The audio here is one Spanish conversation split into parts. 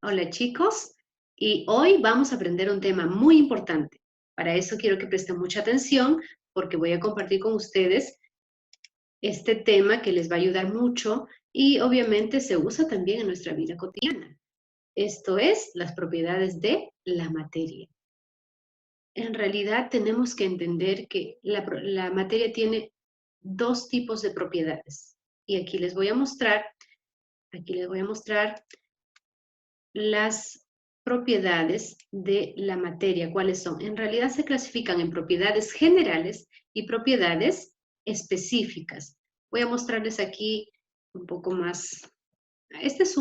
Hola chicos, y hoy vamos a aprender un tema muy importante. Para eso quiero que presten mucha atención porque voy a compartir con ustedes este tema que les va a ayudar mucho y obviamente se usa también en nuestra vida cotidiana. Esto es las propiedades de la materia. En realidad tenemos que entender que la materia tiene dos tipos de propiedades. Y aquí les voy a mostrar las propiedades de la materia, ¿cuáles son? En realidad se clasifican en propiedades generales y propiedades específicas. Voy a mostrarles aquí un poco más. Este es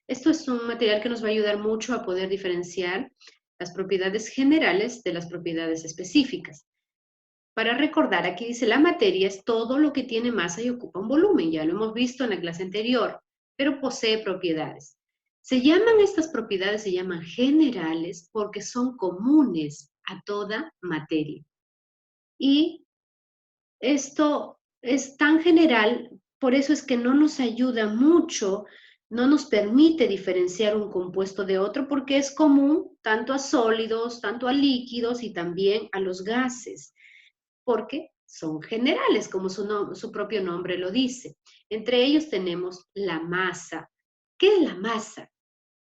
esto es un material que nos va a ayudar mucho a poder diferenciar las propiedades generales de las propiedades específicas. Para recordar, aquí dice la materia es todo lo que tiene masa y ocupa un volumen. Ya lo hemos visto en la clase anterior, pero posee propiedades. Estas propiedades se llaman generales porque son comunes a toda materia. Y esto es tan general, por eso es que no nos ayuda mucho, no nos permite diferenciar un compuesto de otro porque es común tanto a sólidos, tanto a líquidos y también a los gases porque son generales, como su propio nombre lo dice. Entre ellos tenemos la masa. ¿Qué es la masa?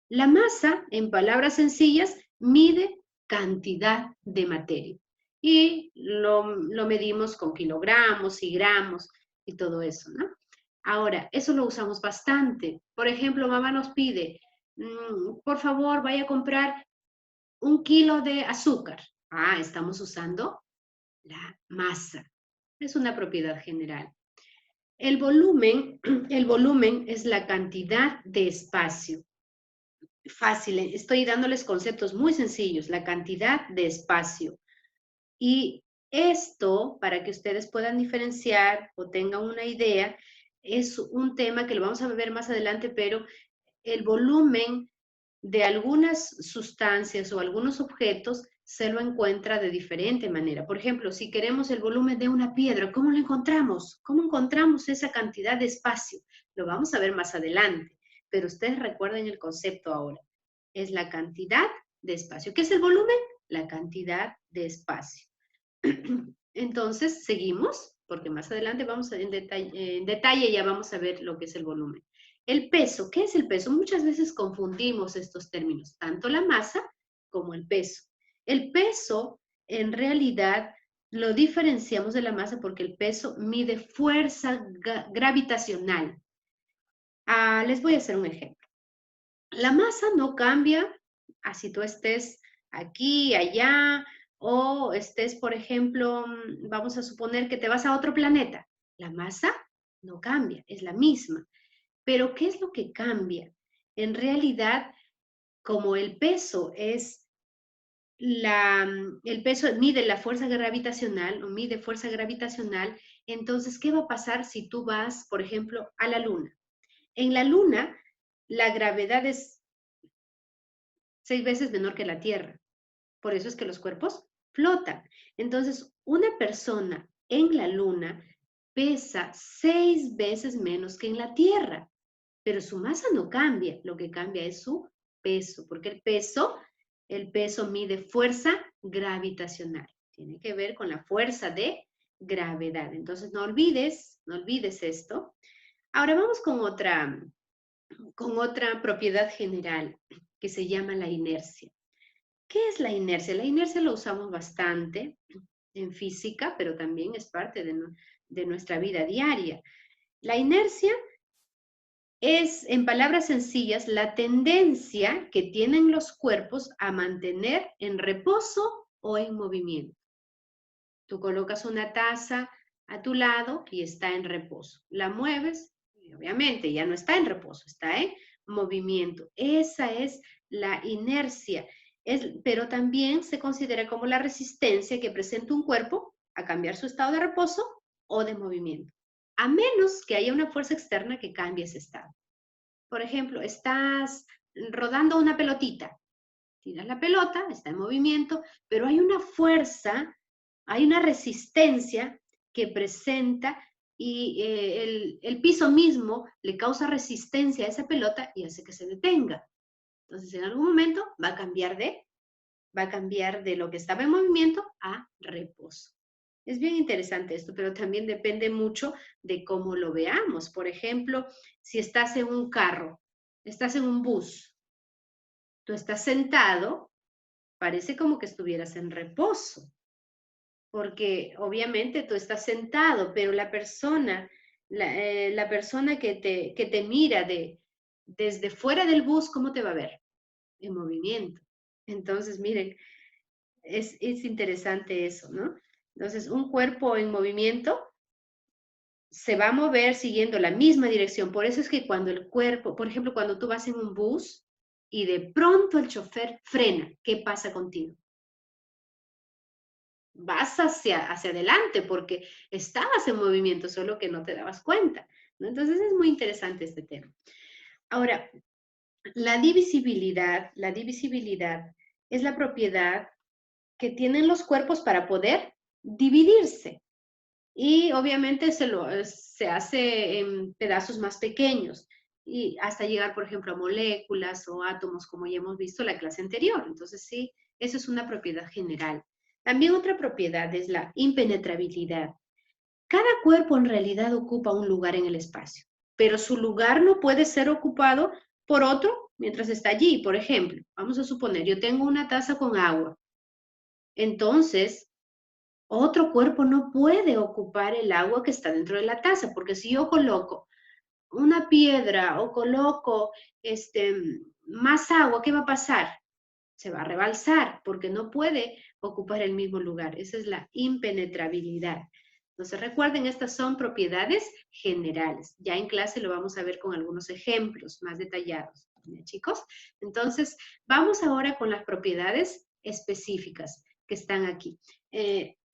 La masa, en palabras sencillas, mide cantidad de materia. Y lo medimos con kilogramos y gramos y todo eso, ¿no? Ahora, eso lo usamos bastante. Por ejemplo, mamá nos pide, por favor, vaya a comprar 1 kilo de azúcar. Ah, estamos usando la masa. Es una propiedad general. El volumen, el volumen es la cantidad de espacio. Fácil, estoy dándoles conceptos muy sencillos, la cantidad de espacio. Y esto, para que ustedes puedan diferenciar o tengan una idea, es un tema que lo vamos a ver más adelante, pero el volumen de algunas sustancias o algunos objetos se lo encuentra de diferente manera. Por ejemplo, si queremos el volumen de una piedra, ¿cómo lo encontramos? ¿Cómo encontramos esa cantidad de espacio? Lo vamos a ver más adelante, pero ustedes recuerden el concepto ahora. Es la cantidad de espacio. ¿Qué es el volumen? La cantidad de espacio. Entonces, seguimos, porque más adelante vamos en detalle ya vamos a ver lo que es el volumen. El peso, ¿qué es el peso? Muchas veces confundimos estos términos, tanto la masa como el peso. El peso, en realidad, lo diferenciamos de la masa porque el peso mide fuerza gravitacional. Les voy a hacer un ejemplo. La masa no cambia así tú estés aquí, allá, o estés, por ejemplo, vamos a suponer que te vas a otro planeta. La masa no cambia, es la misma. Pero ¿qué es lo que cambia? En realidad, como el peso mide la fuerza gravitacional o mide fuerza gravitacional, entonces, ¿qué va a pasar si tú vas, por ejemplo, a la Luna? En la Luna, la gravedad es 6 veces menor que la Tierra. Por eso es que los cuerpos flotan. Entonces, una persona en la Luna pesa 6 veces menos que en la Tierra, pero su masa no cambia, lo que cambia es su peso, porque el peso mide fuerza gravitacional. Tiene que ver con la fuerza de gravedad. Entonces, no olvides esto. Ahora vamos con otra propiedad general que se llama la inercia. ¿Qué es la inercia? La inercia lo usamos bastante en física, pero también es parte de nuestra vida diaria. La inercia es, en palabras sencillas, la tendencia que tienen los cuerpos a mantener en reposo o en movimiento. Tú colocas una taza a tu lado y está en reposo. La mueves y obviamente ya no está en reposo, está en movimiento. Esa es la inercia. Pero también se considera como la resistencia que presenta un cuerpo a cambiar su estado de reposo o de movimiento, a menos que haya una fuerza externa que cambie ese estado. Por ejemplo, estás rodando una pelotita, tiras la pelota, está en movimiento, pero hay una fuerza, hay una resistencia que presenta y el piso mismo le causa resistencia a esa pelota y hace que se detenga. Entonces, en algún momento va a cambiar de lo que estaba en movimiento a reposo. Es bien interesante esto, pero también depende mucho de cómo lo veamos. Por ejemplo, si estás en un carro, estás en un bus, tú estás sentado, parece como que estuvieras en reposo, porque obviamente tú estás sentado, pero la persona que te mira desde fuera del bus, ¿cómo te va a ver? En movimiento. Entonces, miren, es interesante eso, ¿no? Entonces, un cuerpo en movimiento se va a mover siguiendo la misma dirección. Por eso es que cuando el cuerpo, por ejemplo, cuando tú vas en un bus y de pronto el chofer frena, ¿qué pasa contigo? Vas hacia adelante porque estabas en movimiento, solo que no te dabas cuenta, ¿no? Entonces es muy interesante este tema. Ahora, la divisibilidad es la propiedad que tienen los cuerpos para poder dividirse. Y obviamente se hace en pedazos más pequeños y hasta llegar, por ejemplo, a moléculas o átomos, como ya hemos visto en la clase anterior. Entonces, sí, eso es una propiedad general. También otra propiedad es la impenetrabilidad. Cada cuerpo en realidad ocupa un lugar en el espacio, pero su lugar no puede ser ocupado por otro mientras está allí. Por ejemplo, vamos a suponer, yo tengo una taza con agua. Entonces, otro cuerpo no puede ocupar el agua que está dentro de la taza, porque si yo coloco una piedra o coloco más agua, ¿qué va a pasar? Se va a rebalsar porque no puede ocupar el mismo lugar. Esa es la impenetrabilidad. Entonces recuerden, estas son propiedades generales. Ya en clase lo vamos a ver con algunos ejemplos más detallados, ¿ya, chicos? Entonces, vamos ahora con las propiedades específicas que están aquí.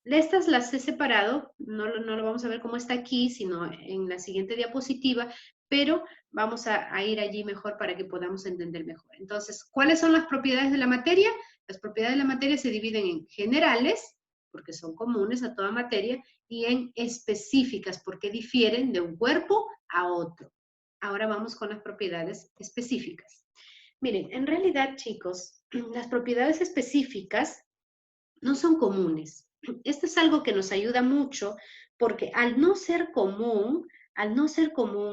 Estas las he separado, no lo vamos a ver cómo está aquí, sino en la siguiente diapositiva, pero vamos a ir allí mejor para que podamos entender mejor. Entonces, ¿cuáles son las propiedades de la materia? Las propiedades de la materia se dividen en generales, porque son comunes a toda materia, y en específicas, porque difieren de un cuerpo a otro. Ahora vamos con las propiedades específicas. Miren, en realidad, chicos, las propiedades específicas no son comunes. Esto es algo que nos ayuda mucho porque al no ser común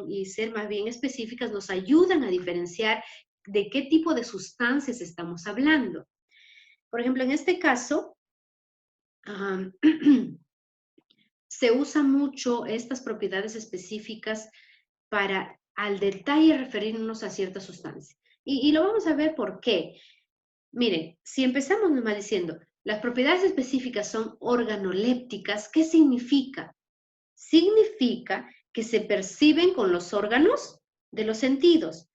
y ser más bien específicas, nos ayudan a diferenciar de qué tipo de sustancias estamos hablando. Por ejemplo, en este caso, se usa mucho estas propiedades específicas para al detalle referirnos a cierta sustancia. Y lo vamos a ver por qué. Miren, si empezamos nomás diciendo, las propiedades específicas son organolépticas, ¿qué significa? Significa que se perciben con los órganos de los sentidos.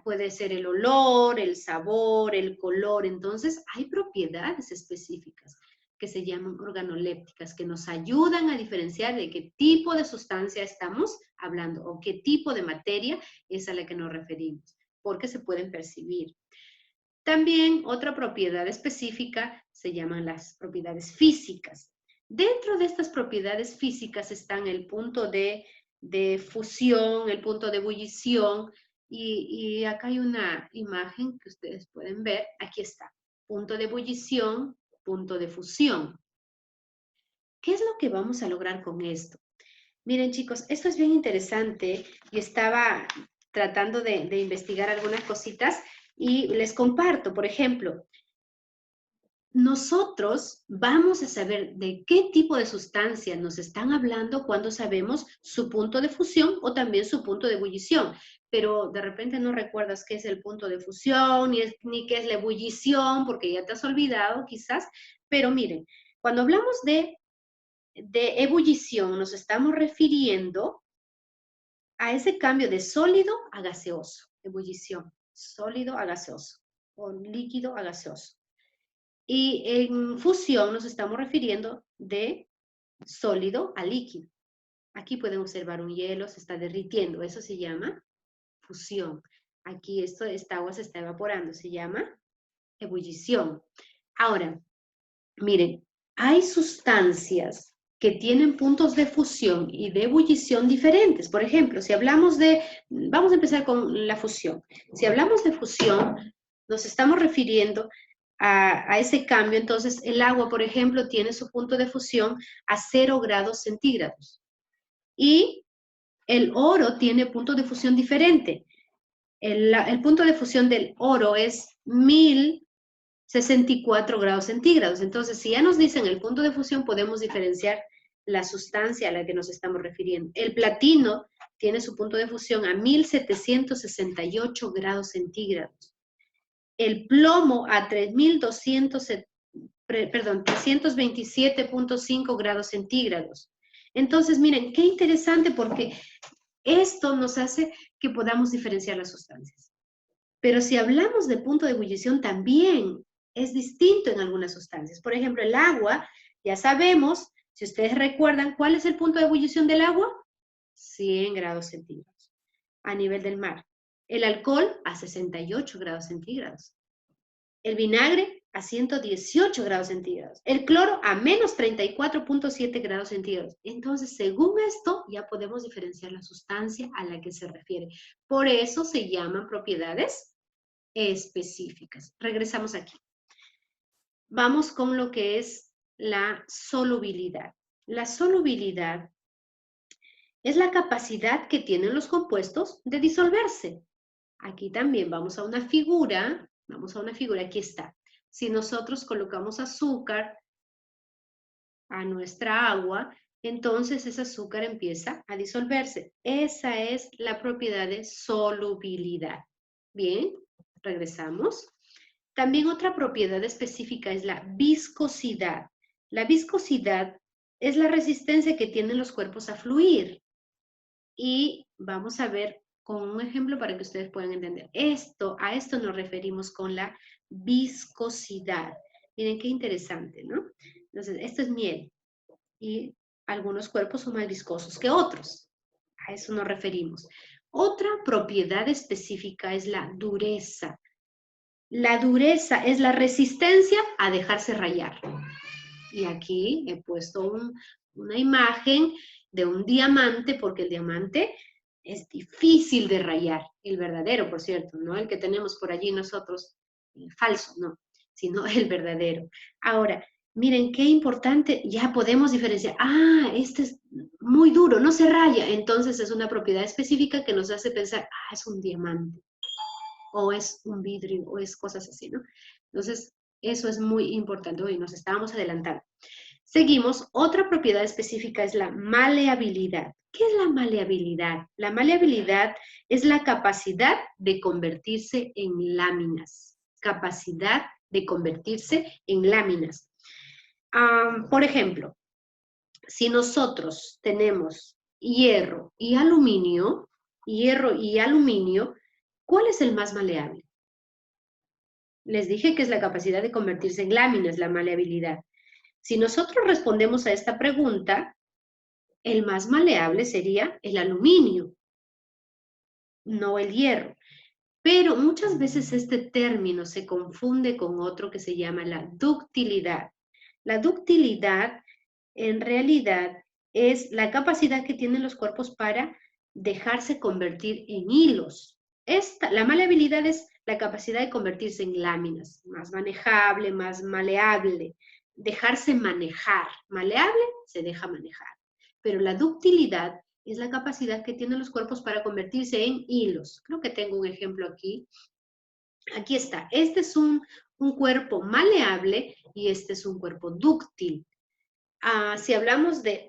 Puede ser el olor, el sabor, el color. Entonces, hay propiedades específicas que se llaman organolépticas, que nos ayudan a diferenciar de qué tipo de sustancia estamos hablando o qué tipo de materia es a la que nos referimos, porque se pueden percibir. También otra propiedad específica se llaman las propiedades físicas. Dentro de estas propiedades físicas están el punto de fusión, el punto de ebullición, y acá hay una imagen que ustedes pueden ver. Aquí está, punto de ebullición, punto de fusión. ¿Qué es lo que vamos a lograr con esto? Miren, chicos, esto es bien interesante y estaba tratando de investigar algunas cositas y les comparto. Por ejemplo, nosotros vamos a saber de qué tipo de sustancia nos están hablando cuando sabemos su punto de fusión o también su punto de ebullición, pero de repente no recuerdas qué es el punto de fusión ni qué es la ebullición porque ya te has olvidado quizás, pero miren, cuando hablamos de ebullición nos estamos refiriendo a ese cambio de sólido a gaseoso, ebullición, sólido a gaseoso o líquido a gaseoso. Y en fusión nos estamos refiriendo de sólido a líquido. Aquí pueden observar un hielo, se está derritiendo, eso se llama fusión. Aquí esta agua se está evaporando, se llama ebullición. Ahora, miren, hay sustancias que tienen puntos de fusión y de ebullición diferentes. Por ejemplo, si hablamos vamos a empezar con la fusión. Si hablamos de fusión, nos estamos refiriendo a ese cambio. Entonces, el agua, por ejemplo, tiene su punto de fusión a 0 grados centígrados. Y el oro tiene punto de fusión diferente. El punto de fusión del oro es 1064 grados centígrados. Entonces, si ya nos dicen el punto de fusión, podemos diferenciar la sustancia a la que nos estamos refiriendo. El platino tiene su punto de fusión a 1768 grados centígrados. El plomo a 327.5 grados centígrados. Entonces, miren, qué interesante porque esto nos hace que podamos diferenciar las sustancias. Pero si hablamos de punto de ebullición, también es distinto en algunas sustancias. Por ejemplo, el agua, ya sabemos, si ustedes recuerdan, ¿cuál es el punto de ebullición del agua? 100 grados centígrados a nivel del mar. El alcohol a 68 grados centígrados. El vinagre a 118 grados centígrados. El cloro a menos 34.7 grados centígrados. Entonces, según esto, ya podemos diferenciar la sustancia a la que se refiere. Por eso se llaman propiedades específicas. Regresamos aquí. Vamos con lo que es la solubilidad. La solubilidad es la capacidad que tienen los compuestos de disolverse. Aquí también vamos a una figura, aquí está. Si nosotros colocamos azúcar a nuestra agua, entonces ese azúcar empieza a disolverse. Esa es la propiedad de solubilidad. Bien, regresamos. También otra propiedad específica es la viscosidad. La viscosidad es la resistencia que tienen los cuerpos a fluir. Y vamos a ver con un ejemplo para que ustedes puedan entender. A esto nos referimos con la viscosidad. Miren qué interesante, ¿no? Entonces, esto es miel. Y algunos cuerpos son más viscosos que otros. A eso nos referimos. Otra propiedad específica es la dureza. La dureza es la resistencia a dejarse rayar. Y aquí he puesto una imagen de un diamante, porque el diamante es difícil de rayar. El verdadero, por cierto, no el que tenemos por allí nosotros, falso, no, sino el verdadero. Ahora, miren qué importante, ya podemos diferenciar. Este es muy duro, no se raya. Entonces es una propiedad específica que nos hace pensar, es un diamante, o es un vidrio, o es cosas así, ¿no? Entonces, eso es muy importante. Hoy nos estábamos adelantando. Seguimos, otra propiedad específica es la maleabilidad. ¿Qué es la maleabilidad? La maleabilidad es la capacidad de convertirse en láminas. Capacidad de convertirse en láminas. Por ejemplo, si nosotros tenemos hierro y aluminio, ¿cuál es el más maleable? Les dije que es la capacidad de convertirse en láminas, la maleabilidad. Si nosotros respondemos a esta pregunta, el más maleable sería el aluminio, no el hierro. Pero muchas veces este término se confunde con otro que se llama la ductilidad. La ductilidad, en realidad, es la capacidad que tienen los cuerpos para dejarse convertir en hilos. La maleabilidad es la capacidad de convertirse en láminas, más manejable, más maleable, dejarse manejar. Maleable se deja manejar. Pero la ductilidad es la capacidad que tienen los cuerpos para convertirse en hilos. Creo que tengo un ejemplo aquí. Aquí está. Este es un cuerpo maleable y este es un cuerpo dúctil. Si hablamos de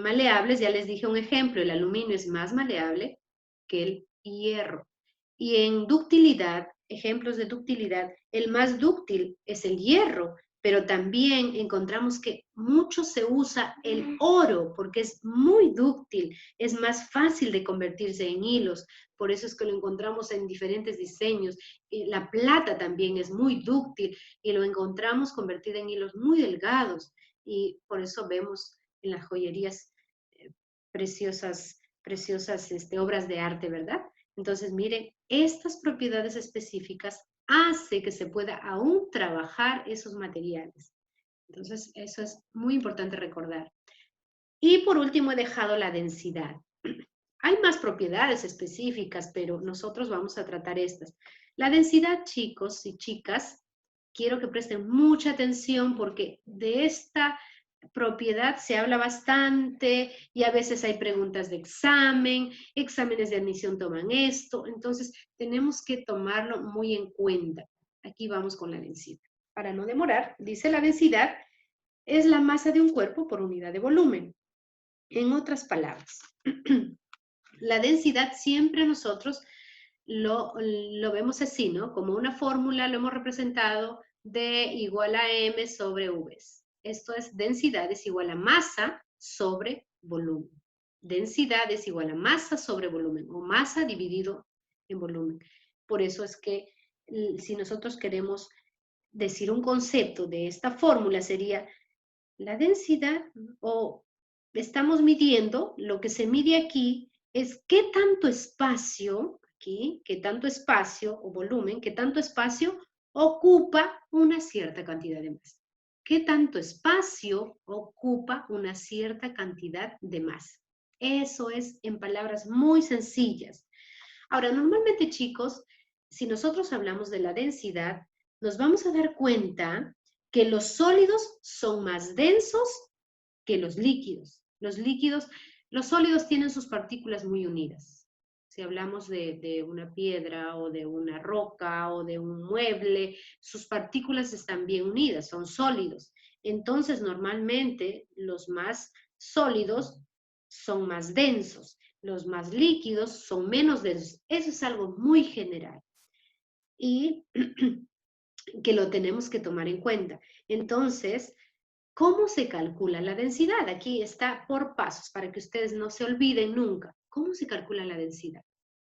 maleables, ya les dije un ejemplo. El aluminio es más maleable que el hierro. Y en ductilidad, ejemplos de ductilidad, el más dúctil es el hierro, pero también encontramos que mucho se usa el oro porque es muy dúctil, es más fácil de convertirse en hilos, por eso es que lo encontramos en diferentes diseños. La plata también es muy dúctil y lo encontramos convertido en hilos muy delgados y por eso vemos en las joyerías preciosas obras de arte, ¿verdad? Entonces, miren, estas propiedades específicas hace que se pueda aún trabajar esos materiales. Entonces, eso es muy importante recordar. Y por último, he dejado la densidad. Hay más propiedades específicas, pero nosotros vamos a tratar estas. La densidad, chicos y chicas, quiero que presten mucha atención porque de esta propiedad se habla bastante y a veces hay preguntas de examen, exámenes de admisión toman esto, entonces tenemos que tomarlo muy en cuenta. Aquí vamos con la densidad. Para no demorar, dice la densidad es la masa de un cuerpo por unidad de volumen. En otras palabras, la densidad siempre nosotros lo vemos así, ¿no? Como una fórmula lo hemos representado D igual a M sobre V. Esto es densidad es igual a masa sobre volumen. Densidad es igual a masa sobre volumen o masa dividido en volumen. Por eso es que si nosotros queremos decir un concepto de esta fórmula sería la densidad o estamos midiendo, lo que se mide aquí es qué tanto espacio, aquí, qué tanto espacio o volumen, qué tanto espacio ocupa una cierta cantidad de masa. ¿Qué tanto espacio ocupa una cierta cantidad de masa? Eso es en palabras muy sencillas. Ahora, normalmente, chicos, si nosotros hablamos de la densidad, nos vamos a dar cuenta que los sólidos son más densos que los líquidos. Los sólidos tienen sus partículas muy unidas. Si hablamos de una piedra o de una roca o de un mueble, sus partículas están bien unidas, son sólidos. Entonces, normalmente, los más sólidos son más densos, los más líquidos son menos densos. Eso es algo muy general y que lo tenemos que tomar en cuenta. Entonces, ¿cómo se calcula la densidad? Aquí está por pasos para que ustedes no se olviden nunca. ¿Cómo se calcula la densidad?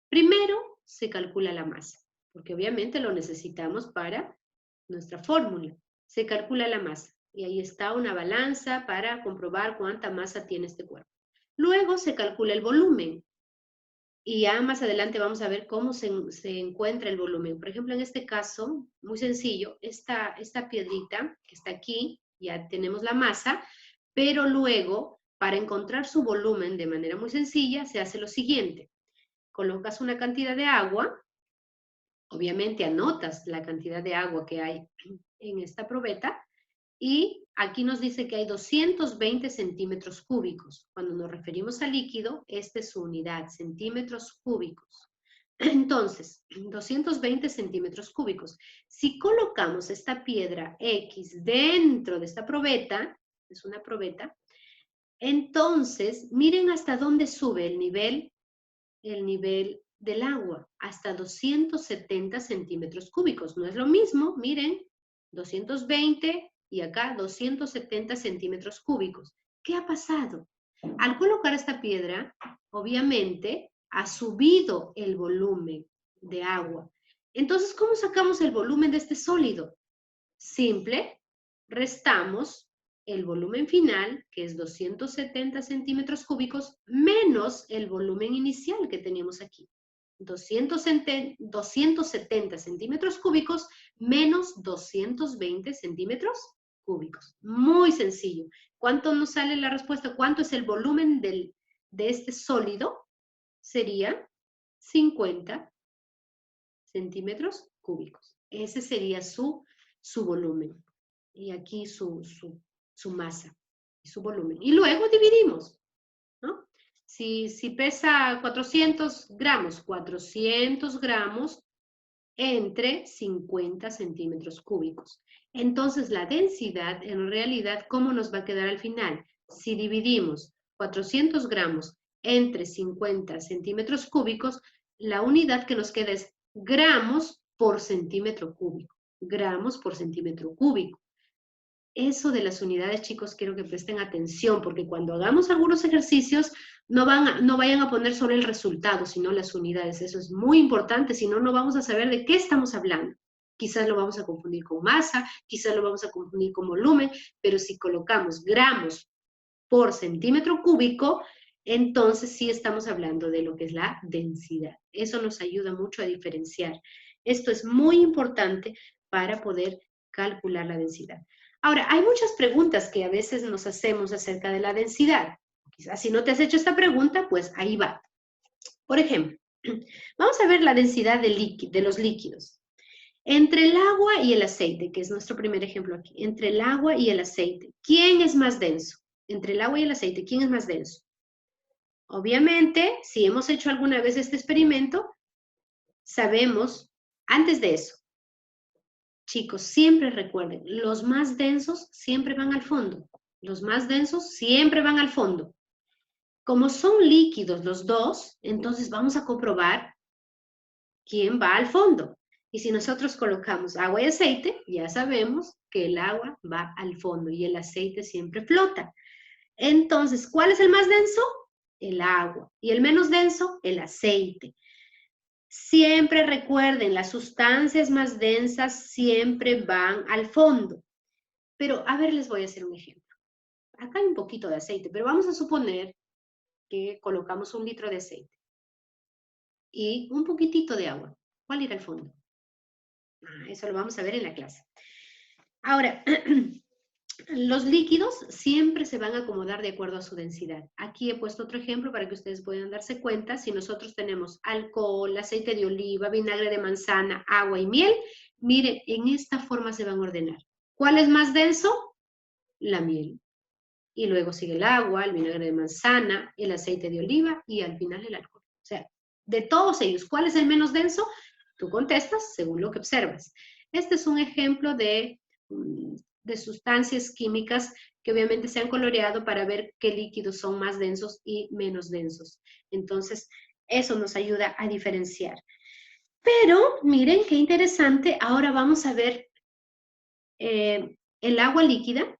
Primero se calcula la masa, porque obviamente lo necesitamos para nuestra fórmula. Se calcula la masa y ahí está una balanza para comprobar cuánta masa tiene este cuerpo. Luego se calcula el volumen y ya más adelante vamos a ver cómo se encuentra el volumen. Por ejemplo, en este caso, muy sencillo, esta piedrita que está aquí, ya tenemos la masa, pero luego, para encontrar su volumen de manera muy sencilla, se hace lo siguiente. Colocas una cantidad de agua, obviamente anotas la cantidad de agua que hay en esta probeta, y aquí nos dice que hay 220 centímetros cúbicos. Cuando nos referimos a líquido, esta es su unidad, centímetros cúbicos. Entonces, 220 centímetros cúbicos. Si colocamos esta piedra X dentro de esta probeta, es una probeta, entonces miren hasta dónde sube el nivel del agua, hasta 270 centímetros cúbicos. No es lo mismo, miren, 220 y acá 270 centímetros cúbicos. ¿Qué ha pasado? Al colocar esta piedra, obviamente, ha subido el volumen de agua. Entonces, ¿cómo sacamos el volumen de este sólido? Simple, restamos el volumen final, que es 270 centímetros cúbicos, menos el volumen inicial que teníamos aquí. 270 centímetros cúbicos menos 220 centímetros cúbicos. Muy sencillo. ¿Cuánto nos sale la respuesta? ¿Cuánto es el volumen de este sólido? Sería 50 centímetros cúbicos. Ese sería su volumen. Y aquí su masa y su volumen. Y luego dividimos, ¿no? Si pesa 400 gramos entre 50 centímetros cúbicos. Entonces, la densidad, en realidad, ¿cómo nos va a quedar al final? Si dividimos 400 gramos entre 50 centímetros cúbicos, la unidad que nos queda es gramos por centímetro cúbico. Gramos por centímetro cúbico. Eso de las unidades, chicos, quiero que presten atención, porque cuando hagamos algunos ejercicios, no vayan a poner solo el resultado, sino las unidades. Eso es muy importante, si no, no vamos a saber de qué estamos hablando. Quizás lo vamos a confundir con masa, quizás lo vamos a confundir con volumen, pero si colocamos gramos por centímetro cúbico, entonces sí estamos hablando de lo que es la densidad. Eso nos ayuda mucho a diferenciar. Esto es muy importante para poder calcular la densidad. Ahora, hay muchas preguntas que a veces nos hacemos acerca de la densidad. Quizás si no te has hecho esta pregunta, pues ahí va. Por ejemplo, vamos a ver la densidad de los líquidos. Entre el agua y el aceite, que es nuestro primer ejemplo aquí, entre el agua y el aceite, ¿quién es más denso? Entre el agua y el aceite, ¿quién es más denso? Obviamente, si hemos hecho alguna vez este experimento, sabemos, antes de eso, chicos, siempre recuerden, los más densos siempre van al fondo. Los más densos siempre van al fondo. Como son líquidos los dos, entonces vamos a comprobar quién va al fondo. Y si nosotros colocamos agua y aceite, ya sabemos que el agua va al fondo y el aceite siempre flota. Entonces, ¿cuál es el más denso? El agua. Y el menos denso, el aceite. Siempre recuerden, las sustancias más densas siempre van al fondo. Pero, a ver, les voy a hacer un ejemplo. Acá hay un poquito de aceite, pero vamos a suponer que colocamos 1 litro de aceite y un poquitito de agua. ¿Cuál irá al fondo? Eso lo vamos a ver en la clase. Ahora, los líquidos siempre se van a acomodar de acuerdo a su densidad. Aquí he puesto otro ejemplo para que ustedes puedan darse cuenta. Si nosotros tenemos alcohol, aceite de oliva, vinagre de manzana, agua y miel, miren, en esta forma se van a ordenar. ¿Cuál es más denso? La miel. Y luego sigue el agua, el vinagre de manzana, el aceite de oliva y al final el alcohol. O sea, de todos ellos, ¿cuál es el menos denso? Tú contestas según lo que observas. Este es un ejemplo de sustancias químicas que obviamente se han coloreado para ver qué líquidos son más densos y menos densos. Entonces, eso nos ayuda a diferenciar. Pero, miren qué interesante, ahora vamos a ver el agua líquida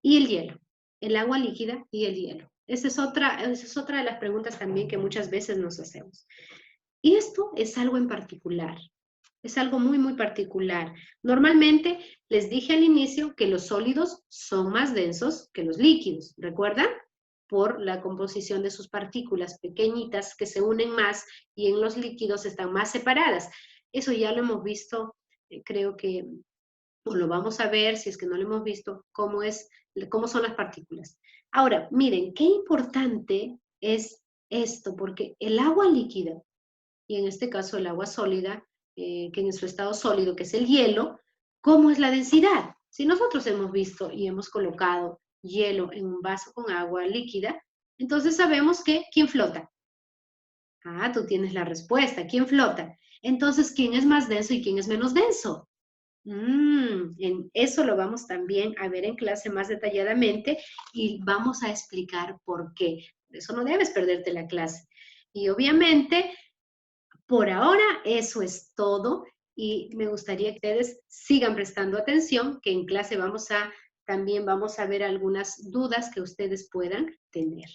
y el hielo. El agua líquida y el hielo. Esa es otra de las preguntas también que muchas veces nos hacemos. Y esto es algo en particular. Es algo muy, muy particular. Normalmente les dije al inicio que los sólidos son más densos que los líquidos, ¿recuerdan? Por la composición de sus partículas pequeñitas que se unen más y en los líquidos están más separadas. Eso ya lo hemos visto, creo que o lo vamos a ver si es que no lo hemos visto, cómo son las partículas. Ahora, miren, qué importante es esto, porque el agua líquida, y en este caso el agua sólida, que en su estado sólido, que es el hielo, ¿cómo es la densidad? Si nosotros hemos visto y hemos colocado hielo en un vaso con agua líquida, entonces sabemos que ¿quién flota? Tú tienes la respuesta, ¿quién flota? Entonces, ¿quién es más denso y quién es menos denso? En eso lo vamos también a ver en clase más detalladamente y vamos a explicar por qué. Por eso no debes perderte la clase. Y obviamente, por ahora, eso es todo y me gustaría que ustedes sigan prestando atención, que en clase también vamos a ver algunas dudas que ustedes puedan tener.